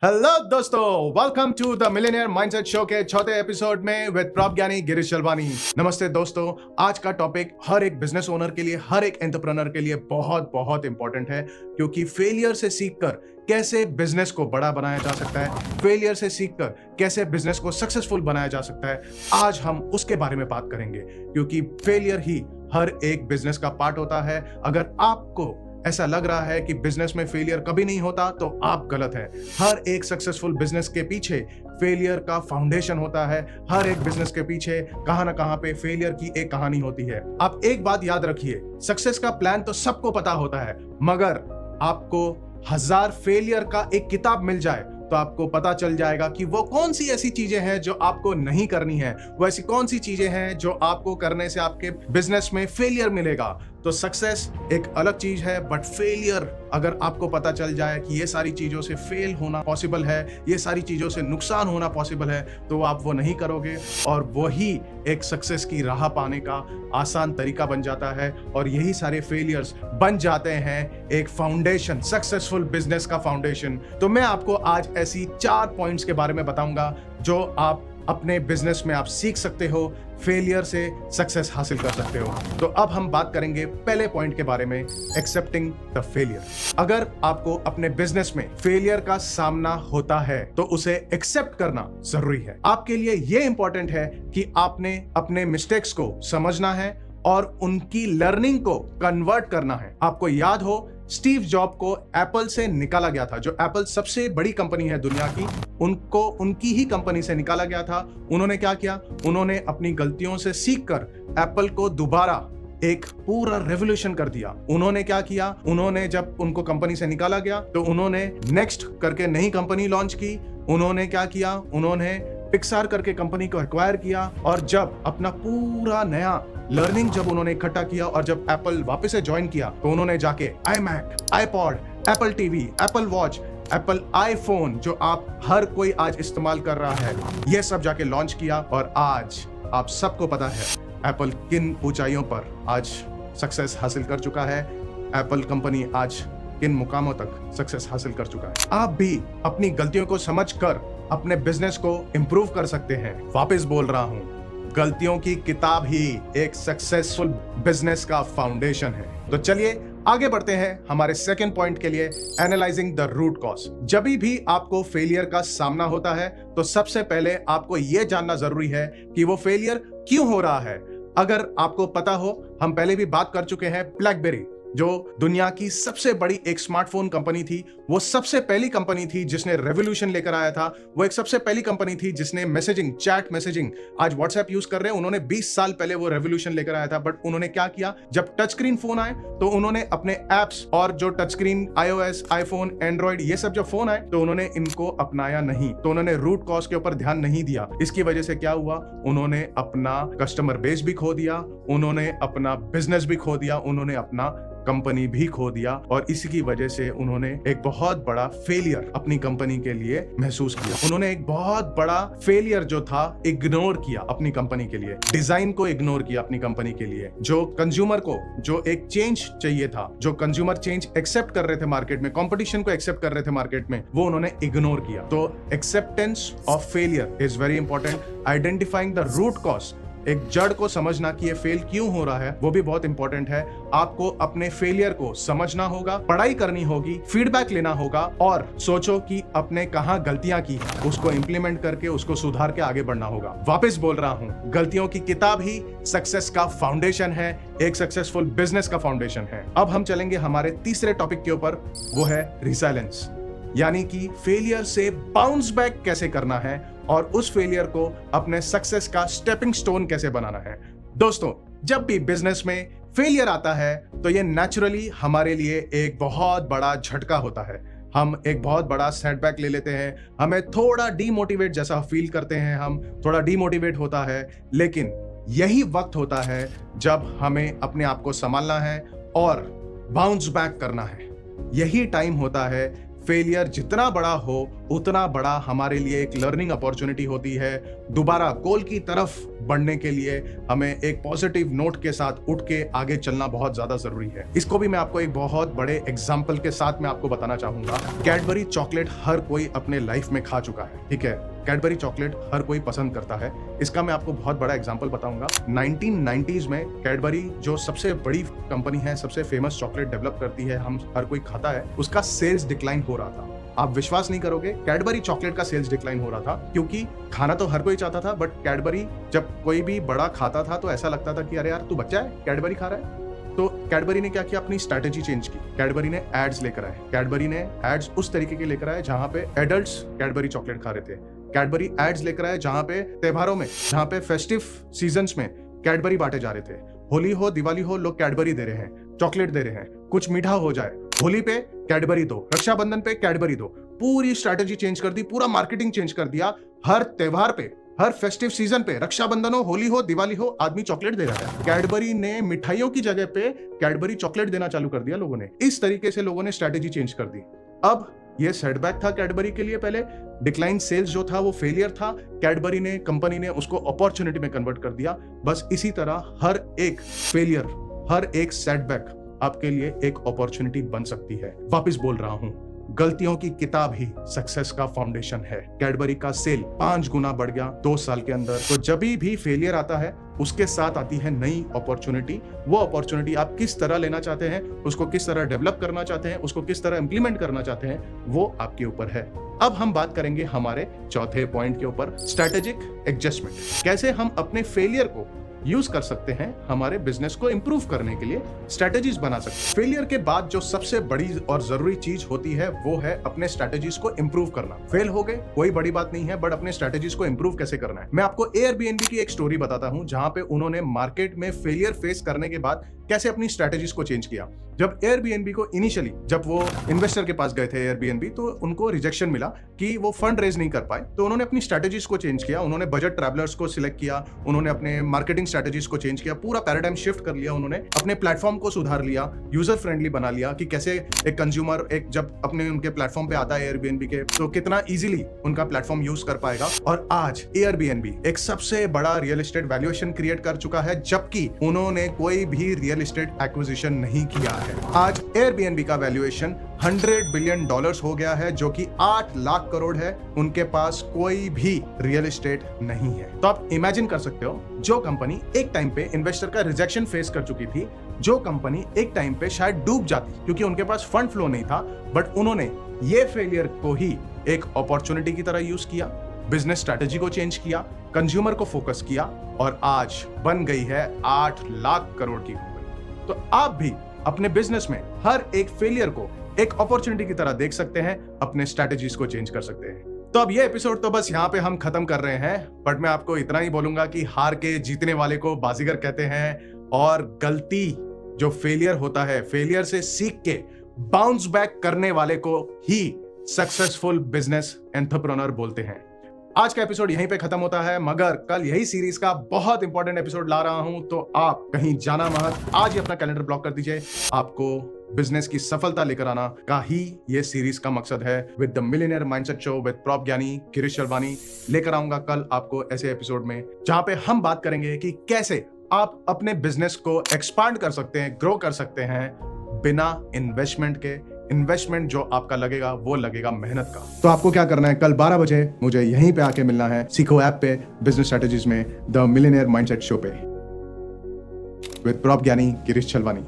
Hello दोस्तों, welcome to the millionaire mindset show के चौथे एपिसोड में विद प्रज्ञानी गिरीश चलवानी। नमस्ते दोस्तों, आज का टॉपिक हर एक बिजनेस ओनर के लिए, हर एक एंटरप्रेन्योर के लिए बहुत बहुत इंपॉर्टेंट है, क्योंकि फेलियर से सीखकर कैसे बिजनेस को बड़ा बनाया जा सकता है, फेलियर से सीखकर कैसे बिजनेस को सक्सेसफुल बनाया जा सकता है, आज हम उसके बारे में बात करेंगे। क्योंकि फेलियर ही हर एक बिजनेस का पार्ट होता है। अगर आपको ऐसा लग रहा है कि बिजनेस में फेलियर कभी नहीं होता, तो आप गलत हैं। हर एक सक्सेसफुल बिजनेस के पीछे फेलियर का फाउंडेशन होता है। हर एक बिजनेस के पीछे कहां ना कहां पे फेलियर की एक कहानी होती है। आप एक बात याद रखिए, सक्सेस का प्लान तो सबको पता होता है, मगर आपको 1000 फेलियर का एक किताब मिल जाए तो आपको पता चल जाएगा कि वो कौन सी ऐसी चीजें हैं जो आपको नहीं करनी है, वो ऐसी कौन सी चीजें हैं जो आपको करने से आपके बिजनेस में फेलियर मिलेगा। तो सक्सेस एक अलग चीज है, बट फेलियर अगर आपको पता चल जाए कि ये सारी चीजों से फेल होना पॉसिबल है, ये सारी चीजों से नुकसान होना पॉसिबल है, तो आप वो नहीं करोगे और वही एक सक्सेस की राह पाने का आसान तरीका बन जाता है। और यही सारे फेलियर्स बन जाते हैं एक फाउंडेशन, सक्सेसफुल बिजनेस का फाउंडेशन। तो मैं आपको आज ऐसी 4 पॉइंट्स के बारे में बताऊंगा जो आप अपने बिजनेस में आप सीख सकते हो, फेलियर से सक्सेस हासिल कर सकते हो। तो अब हम बात करेंगे पहले पॉइंट के बारे में, एक्सेप्टिंग द फेलियर। अगर आपको अपने बिजनेस में फेलियर का सामना होता है तो उसे एक्सेप्ट करना जरूरी है। आपके लिए यह इंपॉर्टेंट है कि आपने अपने मिस्टेक्स को समझना है और उनकी लर्निंग को कन्वर्ट करना है। आपको याद हो, स्टीव जॉब को एप्पल से निकाला गया था। जो एप्पल सबसे बड़ी कंपनी है दुनिया की, उनको उनकी ही कंपनी से निकाला गया था। उन्होंने क्या किया? उन्होंने अपनी गलतियों से सीखकर एप्पल को दोबारा एक पूरा रेवोल्यूशन कर दिया। उन्होंने क्या किया? उन्होंने जब उनको कंपनी से निकाला गया तो उन्होंने नेक्स्ट करके नई कंपनी लॉन्च की। उन्होंने क्या किया? उन्होंने पिक्सार करके कंपनी को एक्वायर किया। और जब अपना पूरा नया लर्निंग जब उन्होंने इकट्ठा किया और जब एप्पल वापस से ज्वाइन किया, तो उन्होंने जाके iMac, iPod, Apple TV, Apple watch, Apple iPhone, जो आप हर कोई आज इस्तेमाल कर रहा है, यह सब जाके लॉन्च किया। और आज आप सबको पता है एप्पल किन ऊंचाइयों पर आज सक्सेस हासिल कर चुका है। एप्पल कंपनी आज किन मुकामों तक सक्सेस हासिल कर चुका है। आप भी अपनी गलतियों को समझकर अपने बिजनेस को इंप्रूव कर सकते हैं। वापस बोल रहा हूं, गलतियों की किताब ही एक सक्सेसफुल बिजनेस का फाउंडेशन है। तो चलिए आगे बढ़ते हैं हमारे सेकंड पॉइंट के लिए, एनालाइजिंग द रूट कॉज। जब भी आपको फेलियर का सामना होता है तो सबसे पहले आपको यह जानना जरूरी है कि वो फेलियर क्यों हो रहा है। अगर आपको पता हो, हम पहले भी बात कर चुके हैं, ब्लैकबेरी जो दुनिया की सबसे बड़ी एक स्मार्टफोन कंपनी थी, वो सबसे पहली कंपनी थी जिसने रेवोल्यूशन लेकर आया था। वो एक सबसे पहली कंपनी थी जिसने मैसेजिंग, चैट मैसेजिंग, आज व्हाट्सएप यूज कर रहे हैं, उन्होंने 20 साल पहले वो रेवोल्यूशन लेकर आया था। बट उन्होंने क्या किया? जब टच स्क्रीन फोन आए तो उन्होंने अपने एप्स और जो touch screen iOS, iPhone, Android, ये सब जो फोन आए तो उन्होंने इनको अपनाया नहीं। तो उन्होंने रूट कॉज के ऊपर ध्यान नहीं दिया। इसकी वजह से क्या हुआ? उन्होंने अपना कस्टमर बेस भी खो दिया, उन्होंने अपना बिजनेस भी खो दिया, उन्होंने अपना कंपनी भी खो दिया। और इसी की वजह से उन्होंने एक बहुत बड़ा फेलियर अपनी कंपनी के लिए महसूस किया। उन्होंने एक बहुत बड़ा फेलियर जो था इग्नोर किया अपनी कंपनी के लिए, डिजाइन को इग्नोर किया अपनी कंपनी के लिए। जो कंज्यूमर को जो एक चेंज चाहिए था, जो कंज्यूमर चेंज एक्सेप्ट कर रहे थे मार्केट में, कंपटीशन को एक्सेप्ट कर रहे थे मार्केट में, वो उन्होंने इग्नोर किया। तो acceptance of failure is very important. Identifying the root cause, एक जड़ को समझना कि ये फेल क्यों हो रहा है, वो भी बहुत इंपॉर्टेंट है। आपको अपने फेलियर को समझना होगा, पढ़ाई करनी होगी, फीडबैक लेना होगा और सोचो कि अपने कहां गलतियां की, उसको इंप्लीमेंट करके उसको सुधार के आगे बढ़ना होगा। वापस बोल रहा हूं, गलतियों की किताब ही सक्सेस का फाउंडेशन है, एक सक्सेसफुल बिजनेस का फाउंडेशन है। अब हम चलेंगे हमारे तीसरे टॉपिक के ऊपर, वो है रिसाइलेंस, यानी कि फेलियर से बाउंस बैक कैसे करना है और उस फेलियर को अपने सक्सेस का स्टेपिंग स्टोन कैसे बनाना है। दोस्तों, जब भी बिजनेस में फेलियर आता है तो ये नेचुरली हमारे लिए एक बहुत बड़ा झटका होता है। हम एक बहुत बड़ा सेटबैक ले लेते हैं, हमें थोड़ा डीमोटिवेट जैसा फील करते हैं, हम थोड़ा डीमोटिवेट होता है। लेकिन यही वक्त होता है जब हमें अपने आप को संभालना है और बाउंस बैक करना है। यही टाइम होता है, फेलियर जितना बड़ा हो उतना बड़ा हमारे लिए एक लर्निंग अपॉर्चुनिटी होती है। दोबारा गोल की तरफ बढ़ने के लिए हमें एक पॉजिटिव नोट के साथ उठ के आगे चलना बहुत ज्यादा जरूरी है। इसको भी मैं आपको एक बहुत बड़े एग्जाम्पल के साथ मैं आपको बताना चाहूंगा। कैडबरी चॉकलेट हर कोई अपने लाइफ में खा चुका है, ठीक है। कैडबरी चॉकलेट हर कोई पसंद करता है। इसका मैं आपको बहुत बड़ा एग्जांपल बताऊंगा। 1990s में कैडबरी जो सबसे बड़ी कंपनी है, सबसे फेमस चॉकलेट डेवलप करती है, हम हर कोई खाता है, उसका सेल्स डिक्लाइन हो रहा था। आप विश्वास नहीं करोगे, कैडबरी चॉकलेट का सेल्स डिक्लाइन हो रहा था क्योंकि खाना तो हर कोई चाहता था, बट कैडबरी जब कोई भी बड़ा खाता था तो ऐसा लगता था कि अरे यार तू बच्चा है, कैडबरी खा रहा है। तो कैडबरी ने क्या किया, अपनी स्ट्रैटेजी चेंज की। कैडबरी ने एड्स लेकर आए। कैडबरी ने एड्स उस तरीके के लेकर आए जहां पे एडल्ट्स कैडबरी चॉकलेट खा रहे थे। कैडबरी एड्स लेकर आए जहां पे त्योहारों में, जहां पे फेस्टिव सीजन्स में कैडबरी बांटे जा रहे थे। होली हो, दिवाली हो, लोग कैडबरी दे रहे हैं, चॉकलेट दे रहे हैं। कुछ मीठा हो जाए, होली पे कैडबरी दो, रक्षाबंधन पे कैडबरी दो। पूरी स्ट्रैटेजी चेंज कर दी, पूरा मार्केटिंग चेंज कर दिया। हर त्योहार पे, हर फेस्टिव सीजन पे, रक्षाबंधन हो, होली हो, दिवाली हो, आदमी चॉकलेट दे रहा है। कैडबरी ने मिठाइयों की जगह पे कैडबरी चॉकलेट देना चालू कर दिया लोगों ने। इस तरीके से लोगों ने स्ट्रैटेजी चेंज कर दी। अब ये सेटबैक था कैडबरी के लिए। पहले डिक्लाइन सेल्स जो था वो फेलियर था। कैडबरी ने, कंपनी ने उसको अपॉर्चुनिटी में कन्वर्ट कर दिया। बस इसी तरह हर एक फेलियर, हर एक सेटबैक आपके लिए एक अपॉर्चुनिटी बन सकती है। वापस बोल रहा हूं, गलतियों की किताब ही सक्सेस का फाउंडेशन है। कैडबरी का सेल 5 गुना बढ़ गया 2 साल के अंदर। तो जब भी फेलियर आता है उसके साथ आती है नई अपॉर्चुनिटी। वो अपॉर्चुनिटी आप किस तरह लेना चाहते हैं, उसको किस तरह डेवलप करना चाहते हैं, उसको किस तरह इंप्लीमेंट करना चाहते हैं, वो आपके ऊपर है। अब हम बात करेंगे हमारे चौथे पॉइंट के ऊपर, स्ट्रैटेजिक एडजस्टमेंट। कैसे हम अपने फेलियर को यूज कर सकते हैं हमारे बिजनेस को इंप्रूव करने के लिए, स्ट्रैटेजीज बना सकते हैं। फेलियर के बाद जो सबसे बड़ी और जरूरी चीज होती है वो है अपने स्ट्रैटेजीज को इंप्रूव करना। फेल हो गए कोई बड़ी बात नहीं है, बट अपने स्ट्रैटेजीज को इंप्रूव कैसे करना है। मैं आपको एयरबीएनबी की एक स्टोरी बताता हूं जहां पे उन्होंने मार्केट में फेलियर फेस करने के बाद कैसे अपनी स्ट्रैटेजीज को चेंज किया। जब एयरबीएनबी को इनिशियली, जब वो इन्वेस्टर के पास गए थे एयरबीएनबी, तो उनको रिजेक्शन मिला कि वो फंड रेज नहीं कर पाए। तो उन्होंने अपनी स्ट्रैटेजीज को चेंज किया। उन्होंने बजट ट्रैवलर्स को सिलेक्ट किया, उन्होंने अपने मार्केटिंग स्ट्रैटेजीज को चेंज किया, पूरा पैराडाइम शिफ्ट कर लिया। उन्होंने अपने प्लेटफॉर्म को सुधार लिया, यूजर फ्रेंडली बना लिया कि कैसे एक कंज्यूमर एक जब अपने उनके प्लेटफॉर्म पे आता है एयरबीएनबी के, तो कितना इजीली उनका प्लेटफॉर्म यूज कर पाएगा। और आज एयरबीएनबी एक सबसे बड़ा रियल एस्टेट वैल्यूएशन क्रिएट कर चुका है, जबकि उन्होंने कोई भी रियल एस्टेट एक्विजिशन नहीं किया है। आज एयरबीएनबी का वैल्यूएशन $100 बिलियन हो गया है, जो कि 8 लाख करोड़ है। उनके पास कोई भी रियल एस्टेट नहीं है। तो आप इमेजिन कर सकते हो, जो कंपनी एक टाइम पे इन्वेस्टर का रिजेक्शन फेस कर चुकी थी, जो कंपनी एक टाइम पे शायद डूब जाती क्योंकि उनके पास फंड फ्लो नहीं था, बट उन्होंने ये फेलियर को ही एक अपॉर्चुनिटी की तरह यूज किया, बिजनेस स्ट्रैटेजी को चेंज किया, कंज्यूमर को फोकस किया, और आज बन गई है 8 लाख करोड़ की कंपनी। तो आप भी अपने बिजनेस में हर एक फेलियर को एक अपॉर्चुनिटी की तरह देख सकते हैं, अपने स्ट्रैटेजीज को चेंज कर सकते हैं। तो अब ये एपिसोड तो बस यहाँ पे हम खत्म कर रहे हैं, बट मैं आपको इतना ही बोलूंगा कि हार के जीतने वाले को बाजीगर कहते हैं, और गलती जो फेलियर होता है, फेलियर से सीख के बाउंस बैक करने वाले को ही सक्सेसफुल बिजनेस एंटरप्रेन्योर बोलते हैं। आज का एपिसोड यहीं पे खत्म होता है, मगर कल यही सीरीज का बहुत इंपॉर्टेंट एपिसोड ला रहा हूं, तो आप कहीं जाना मत। आज ही अपना कैलेंडर ब्लॉक कर दीजिए। आपको बिजनेस की सफलता लेकर आना का ही ये सीरीज का मकसद है। With the millionaire mindset show with prop ज्ञानी गिरीश शलवानी लेकर आऊंगा कल आपको ऐसे एपिसोड में, जहां पे हम बात करेंगे कि कैसे आप अपने बिजनेस को एक्सपांड कर सकते हैं, ग्रो कर सकते हैं बिना इन्वेस्टमेंट के। इन्वेस्टमेंट जो आपका लगेगा वो लगेगा मेहनत का। तो आपको क्या करना है, कल 12 बजे मुझे यहीं पे आके मिलना है, सीखो ऐप पे, बिजनेस स्ट्रेटेजीज में, द मिलियनेयर माइंडसेट शो पे, विद प्रॉप ज्ञानी गिरीश शलवानी।